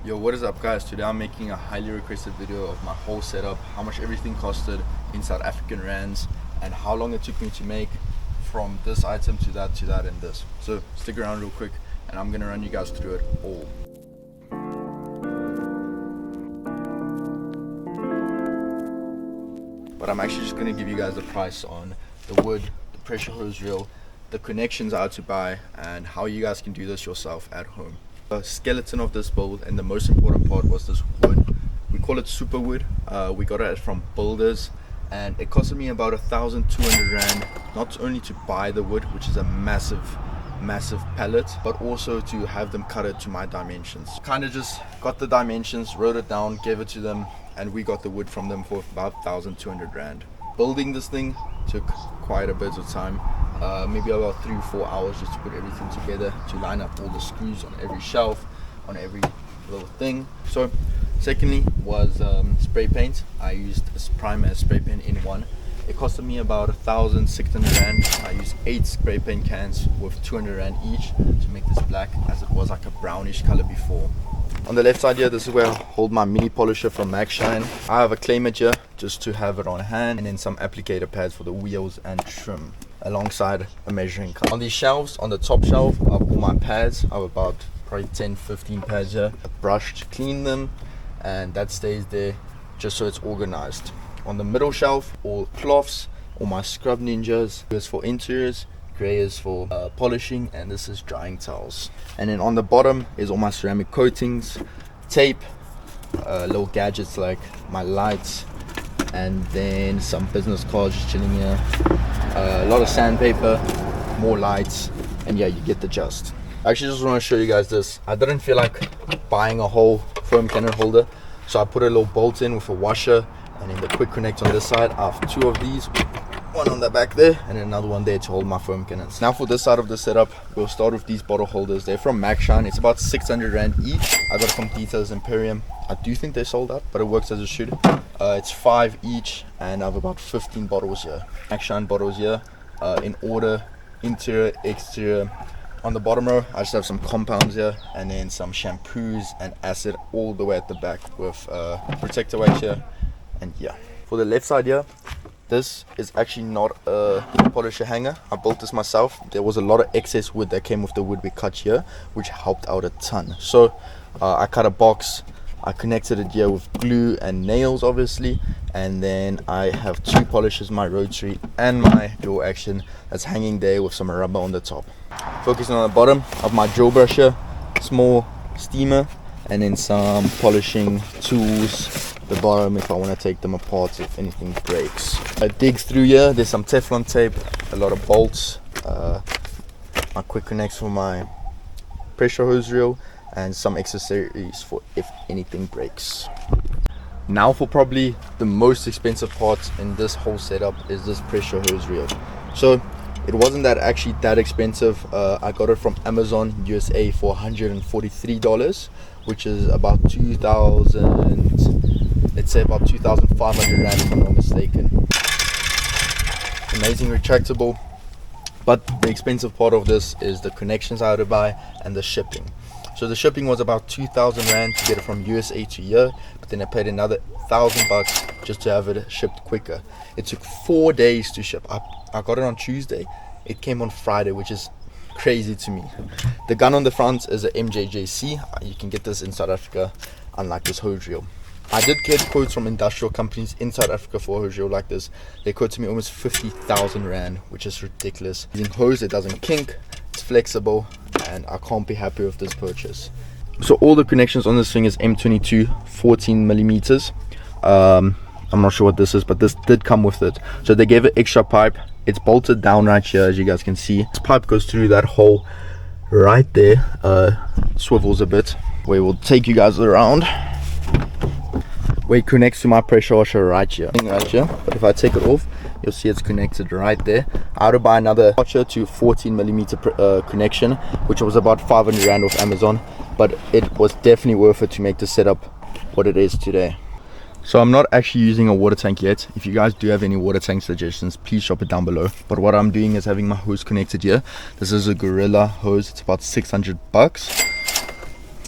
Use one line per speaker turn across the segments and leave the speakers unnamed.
Yo, what is up guys? Today I'm making a highly requested video of my whole setup, how much everything costed in South African rands, and how long it took me to make from this item to that and this. So stick around real quick and I'm gonna run you guys through it all. But I'm actually just gonna give you guys the price on the wood, the pressure hose reel, the connections I had to buy, and how you guys can do this yourself at home. The skeleton of this build, and the most important part, was this wood. We call it super wood. We got it from builders and it costed me about 1,200 rand, not only to buy the wood, which is a massive pallet, but also to have them cut it to my dimensions. Kind of just got the dimensions, wrote it down, gave it to them, and we got the wood from them for about 1,200 rand. Building this thing took quite a bit of time, maybe about 3 or 4 hours just to put everything together, to line up all the screws on every shelf, on every little thing. So secondly was spray paint. I used a primer spray paint in one. It costed me about 1,600 rand. I used 8 spray paint cans with 200 rand each to make this black, as it was like a brownish color before. On the left side here, this is where I hold my mini polisher from Max Shine. I have a clay here just to have it on hand, and then some applicator pads for the wheels and trim, alongside a measuring cup. On these shelves, on the top shelf, I have all my pads. I have about probably 10-15 pads here. A brush to clean them, and that stays there just so it's organized. On the middle shelf, all cloths, all my scrub ninjas. This is for interiors, grey is for polishing, and this is drying towels. And then on the bottom is all my ceramic coatings, tape, little gadgets like my lights, and then some business cards just chilling here, a lot of sandpaper, more lights, and yeah, you get the gist. I actually just want to show you guys this. I didn't feel like buying a whole foam cannon holder, so I put a little bolt in with a washer, and then the quick connect on this side. I have 2 of these, one on the back there and another one there to hold my foam cannons. Now for this side of the setup, we'll start with these bottle holders. They're from Max Shine. It's about 600 rand each. I got it from Details Imperium. I do think they sold out, but it works as it should. It's 5 each, and I have about 15 bottles here. Max Shine bottles here, in order, interior, exterior. On the bottom row, I just have some compounds here, and then some shampoos and acid all the way at the back with protector weight here, and yeah. For the left side here, this is actually not a polisher hanger. I built this myself. There was a lot of excess wood that came with the wood we cut here, which helped out a ton. So I cut a box, I connected it here with glue and nails obviously, and then I have 2 polishers, my rotary and my dual action, that's hanging there with some rubber on the top. Focusing on the bottom of my drill brush here, small steamer, and then some polishing tools. The bottom if I want to take them apart if anything breaks. I dig through here, there's some Teflon tape, a lot of bolts, my quick connects for my pressure hose reel, and some accessories for if anything breaks. Now for probably the most expensive part in this whole setup is this pressure hose reel. So it wasn't actually that expensive. I got it from Amazon USA for $143, which is about 2,000, let's say about 2,500 rand if I'm not mistaken. Amazing retractable, but the expensive part of this is the connections I had to buy and the shipping. So the shipping was about 2,000 rand to get it from USA to here, but then I paid another 1,000 bucks just to have it shipped quicker. It took 4 days to ship. I got it on Tuesday, it came on Friday, which is crazy to me. The gun on the front is a MJJC. You can get this in South Africa, unlike this hose reel. I did get quotes from industrial companies in South Africa for a hose reel like this. They quoted me almost 50,000 rand, which is ridiculous. Using hose, it doesn't kink, it's flexible, and I can't be happy with this purchase. So all the connections on this thing is M22 14 millimeters. I'm not sure what this is, but this did come with it. So they gave it extra pipe. It's bolted down right here, as you guys can see. This pipe goes through that hole right there, swivels a bit. We will take you guys around. Where it connects to my pressure washer right here. But if I take it off, you'll see it's connected right there. I had to buy another washer to 14 millimeter connection, which was about 500 rand off Amazon, but it was definitely worth it to make the setup what it is today. So I'm not actually using a water tank yet. If you guys do have any water tank suggestions, please drop it down below. But what I'm doing is having my hose connected here. This is a Gorilla hose. It's about 600 bucks.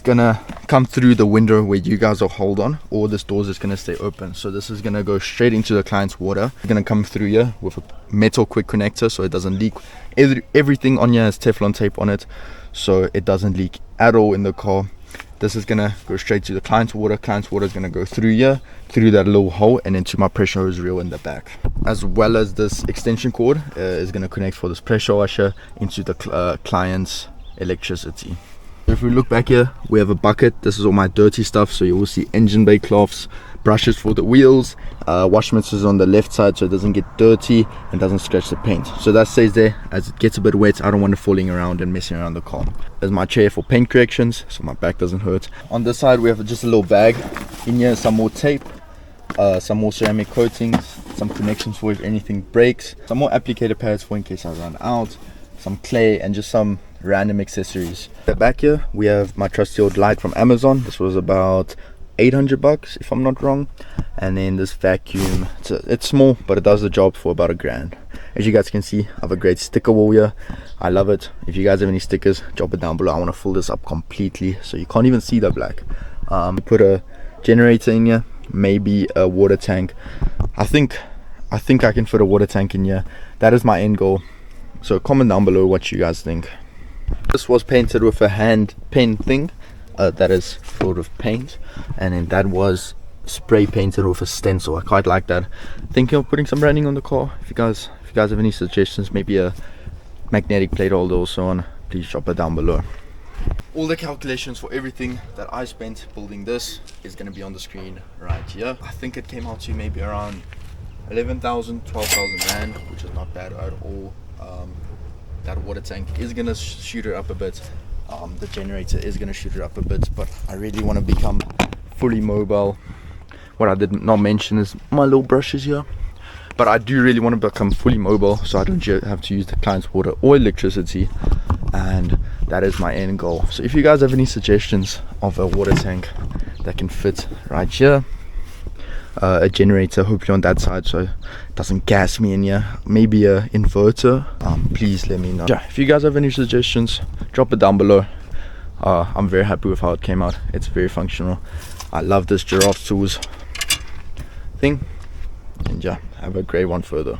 gonna come through the window where you guys will hold on, or this door is gonna stay open. So this is gonna go straight into the client's water. It's gonna come through here with a metal quick connector so it doesn't leak. Everything on here has Teflon tape on it, so it doesn't leak at all in the car. This is gonna go straight to the client's water. Client's water is gonna go through here, through that little hole, and into my pressure hose reel in the back. As well as this extension cord is gonna connect for this pressure washer into the client's electricity. If we look back here, we have a bucket. This is all my dirty stuff, so you will see engine bay cloths, brushes for the wheels, wash mitts is on the left side so it doesn't get dirty and doesn't scratch the paint. So that stays there. As it gets a bit wet, I don't want it falling around and messing around the car. There's my chair for paint corrections so my back doesn't hurt. On this side we have just a little bag. In here some more tape, some more ceramic coatings, some connections for if anything breaks, some more applicator pads for in case I run out, some clay, and just some random accessories. The back here we have my trusty old light from Amazon. This was about 800 bucks if I'm not wrong. And then this vacuum, it's small but it does the job for about $1,000. As you guys can see, I have a great sticker wall here. I love it. If you guys have any stickers, drop it down below. I want to fill this up completely so you can't even see the black. Put a generator in here, maybe a water tank. I think I can fit a water tank in here. That is my end goal, so comment down below what you guys think. This was painted with a hand pen thing that is filled with paint, and then that was spray painted with a stencil. I quite like that. Thinking of putting some branding on the car. If you guys have any suggestions, maybe a magnetic plate holder or so on, please drop it down below. All the calculations for everything that I spent building this is going to be on the screen right here. I think it came out to maybe around 11,000, 12,000 rand, which is not bad at all. That water tank is going to shoot it up a bit. The generator is going to shoot it up a bit, but I really want to become fully mobile. What I did not mention is my little brushes here, but I do really want to become fully mobile so I don't have to use the client's water or electricity, and that is my end goal. So if you guys have any suggestions of a water tank that can fit right here, a generator hopefully on that side so it doesn't gas me in here, maybe a inverter, please let me know. Yeah, if you guys have any suggestions, drop it down below. I'm very happy with how it came out. It's very functional. I love this giraffe tools thing, and yeah, have a great one further.